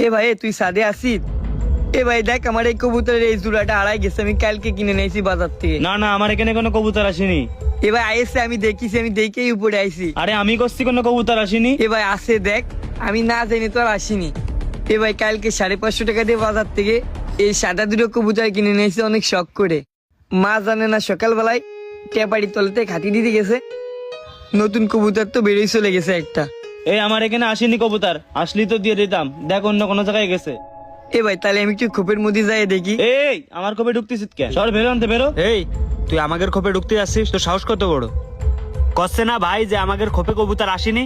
এ ভাই তুই সাদে আসিস? এ ভাই দেখ আমার এই কবুতরের এই জোড়াটা হারাই গেছে, আমি কালকে কিনে নিয়েছি বাজার থেকে। না না, আমার এখানে কোনো কবুতর আসেনি। এ ভাই আইসে, আমি দেখিছি, আমি দেখেই উপরে আইছি। আরে আমি করছি কোনো কবুতর আসেনি। এ ভাই আসে দেখ, আমি না জানি তো আর আসিনি। এ ভাই কালকে 550 টাকা দিয়ে বাজার থেকে এই সাদা দুটো কবুতর কিনে নিয়েছি অনেক শখ করে। মা জানে না সকালবেলায় টেপাড়ি তলতে খাতি দিতে গেছে, নতুন কবুতর তো বেরিয়ে চলে গেছে একটা। এই আমার এখানে আসেনি কবুতর, আসলি তো দিয়ে দিতাম। দেখ অন্য কোনো জায়গায় গেছে। এ ভাই তাহলে আমি একটু খোপের মধ্যে যাই দেখি। এই আমার কবে ঢুকতেছিস কেন? সর বেরো আনতে বেরো। এই তুই আমাদের খোপে ঢুকতে যাচ্ছিস? তো সাহস কত বড়? কচ্ছে না ভাই যে আমাদের খোপে কবুতর আসেনি?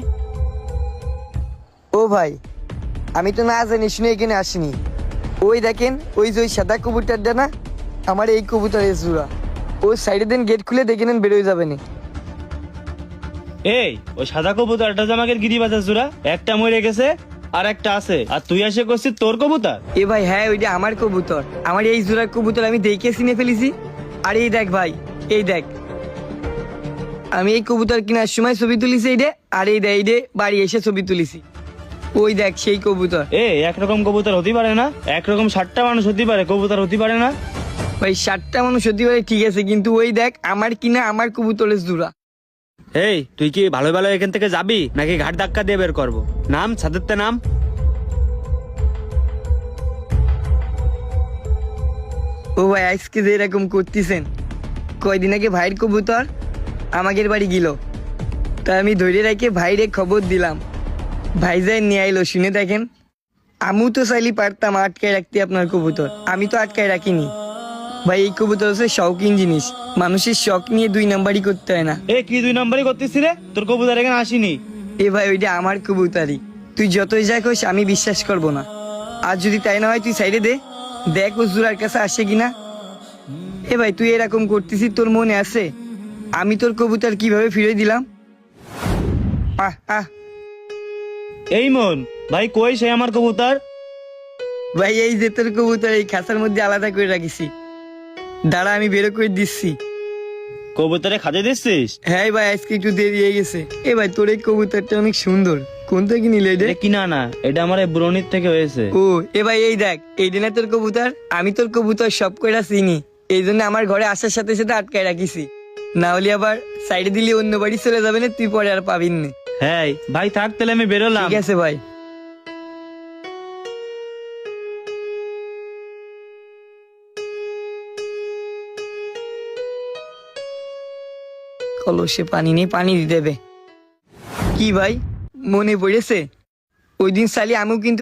ও ভাই আমি তো না জানি শুনে এখানে আসিনি। ওই দেখেন ওই যে ওই সাদা কবুতরটা না, আমার এই কবুতরের জোড়া। ওই সাইডে দেন, গেট খুলে দেখে নেন, বেরোয় যাবে না। এই ওই সাদা কবুতরটা যে আমাকে গিরিবাজার জোড়া, একটা মরে গেছে আর একটা আছে, আর তুই এসে করছিস তোর কবুতর। এ ভাই হ্যাঁ ওইটা আমার কবুতর, আমার এই জোড়ার কবুতর আমি দেখে চিনে ফেলেছি। আর এই দেখ ভাই, এই দেখ আমি এই কবুতর কেনার সময় ছবি তুলিছি এই রে, আর এই দেখ এই রে বাড়ি এসে ছবি তুলিছি। ওই দেখ সেই কবুতর। একরকম কবুতর হতে পারে না, একরকম 60টা মানুষ হতে পারে, কবুতর হতে পারে না। ভাই 60টা মানুষ হতে পারে ঠিক আছে, কিন্তু ওই দেখ আমার কিনা আমার কবুতরের জোড়া। এই তুই কি ভালো ভালো এখান থেকে যাবি নাকি ঘাট ধাক্কা দিয়ে বের করবো? নাম ছাদেরতে নাম। ও ভাই আজকে যে এরকম করতেছেন, কয়দিন আগে ভাইয়ের কবুতর আমাদের বাড়ি গেল, তাই আমি ধরে রেখে ভাইরে খবর দিলাম। ভাই যাই নিয়ে আইলো, শুনে দেখেন আমিও তো চাইলে পারতাম আটকায় রাখতে আপনার কবুতর, আমি তো আটকায় রাখিনি। ভাই এই কবুতর হচ্ছে শৌখিন জিনিস, মানুষের শখ নিয়ে 2 নাম্বারই করতে হয় না। কি 2 নম্বরই করতেছি রে? তোর কবুতর এখানে আসেনি। এ ভাই ওইটা আমার কবুতরই, তুই যতই যা কইস আমি বিশ্বাস করব না। আর যদি তাই না হয় তুই সাইডে দে, দেখ ও জোড়ার কাছে আসে কিনা। এ ভাই তুই এরকম করতেছিস, তোর মনে আছে আমি তোর কবুতর কিভাবে ফিরে দিলাম? আহ আহ এই মন ভাই কই সে আমার কবুতর? ভাই এই যে তোর কবুতর এই খাঁচার মধ্যে আলাদা করে রাখিছি, দাঁড়া আমি বেরো করে দিচ্ছি। কবুতরে খাতে দিচ্ছিস? হ্যাঁ ভাই আজকে একটু দেরি হয়ে গেছে। এ ভাই তোর এই কবুতরটা অনেক সুন্দর, কোন থেকে নিলে এটা? এটা কিনা না, এটা আমার ব্রনির থেকে হয়েছে। ও এ ভাই এই দেখ, এই দিনে তোর কবুতর, আমি তোর কবুতর সব কয়টা চিনি, এই জন্য আমার ঘরে আসার সাথে সাথে আটকায় রাখিছি, না হলে আবার সাইডে দিলে অন্য বাড়ি চলে যাবে না, তুই পরে আর পাবি না। হ্যাঁ ভাই থাক তাহলে আমি বেরোলাম। ঠিক আছে ভাই। কলসে পানি নেই, পানি দিতে হবে। কি ভাই মনে পড়েছে ওই দিন সালি আমিও কিন্তু